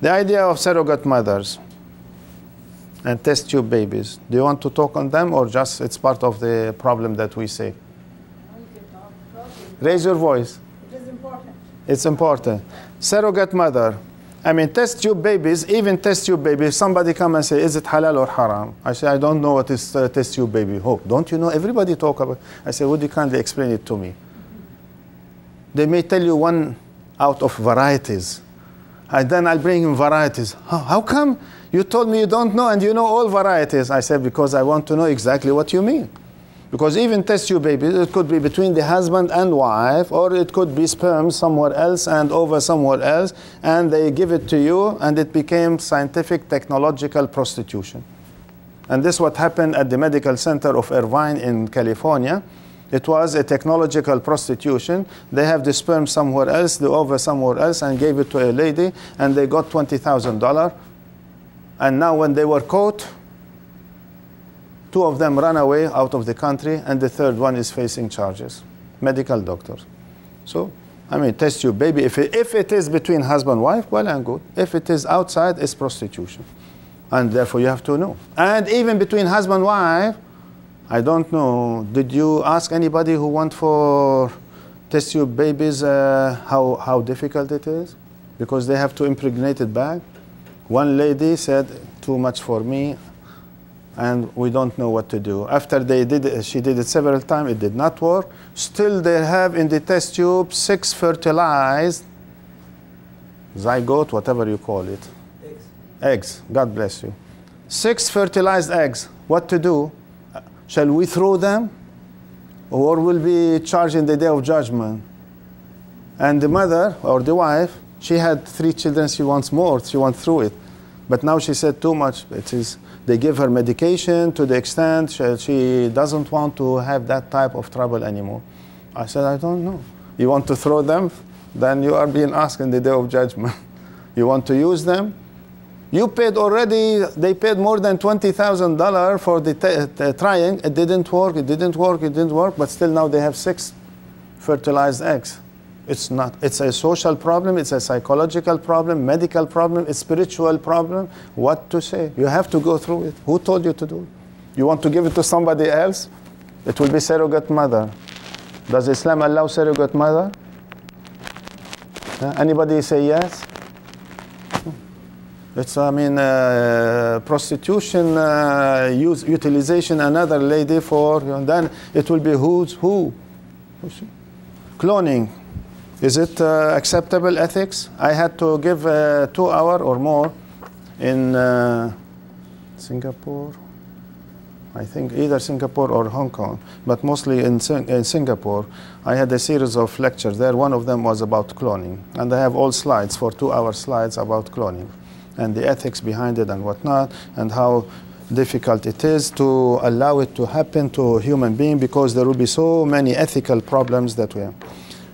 The idea of surrogate mothers and test tube babies. Do you want to talk on them, or just it's part of the problem that we see? Raise your voice. It is important. It's important. Surrogate mother. I mean, test tube babies, even test tube babies, somebody come and say, is it halal or haram? I say, I don't know what is test tube baby. Oh, don't you know? Everybody talk about it. I say, would you kindly explain it to me? They may tell you one out of varieties. And then I'll bring in varieties. How come you told me you don't know and you know all varieties? I said, because I want to know exactly what you mean. Because even test tube babies, it could be between the husband and wife, or it could be sperm somewhere else and over somewhere else, and they give it to you, and it became scientific technological prostitution. And this is what happened at the Medical Center of Irvine in California. It was a technological prostitution. They have the sperm somewhere else, the ovum somewhere else, and gave it to a lady, and they got $20,000. And now when they were caught, 2 of them ran away out of the country, and the 3rd one is facing charges. Medical doctors. So, I mean, test tube baby. If it is between husband and wife, well and good. If it is outside, it's prostitution. And therefore, you have to know. And even between husband and wife, I don't know, did you ask anybody who went for test tube babies how difficult it is? Because they have to impregnate it back. One lady said, too much for me, and we don't know what to do. After they did it, she did it several times, it did not work. Still they have in the test tube 6 fertilized zygote, whatever you call it. Eggs. Eggs, God bless you. 6 fertilized eggs. What to do? Shall we throw them? Or will be charged in the day of judgment? And the mother, or the wife, she had 3 children, she wants more, she wants through it. But now she said too much. They give her medication to the extent she doesn't want to have that type of trouble anymore. I said, I don't know. You want to throw them? Then you are being asked in the day of judgment. You want to use them? You paid already, they paid more than $20,000 for the trying. It didn't work, it didn't work, it didn't work, but still now they have 6 fertilized eggs. It's a social problem, it's a psychological problem, medical problem, a spiritual problem. What to say? You have to go through it. Who told you to do it? You want to give it to somebody else? It will be surrogate mother. Does Islam allow surrogate mother? Anybody say yes? It's, I mean, prostitution, utilization another lady for, and then it will be who's who. Cloning. Is it acceptable ethics? I had to give 2 hours or more in Singapore. I think either Singapore or Hong Kong, but mostly in Singapore. I had a series of lectures there. One of them was about cloning. And I have all slides, for 2-hour slides about cloning and the ethics behind it and whatnot, and how difficult it is to allow it to happen to a human being, because there will be so many ethical problems that we have.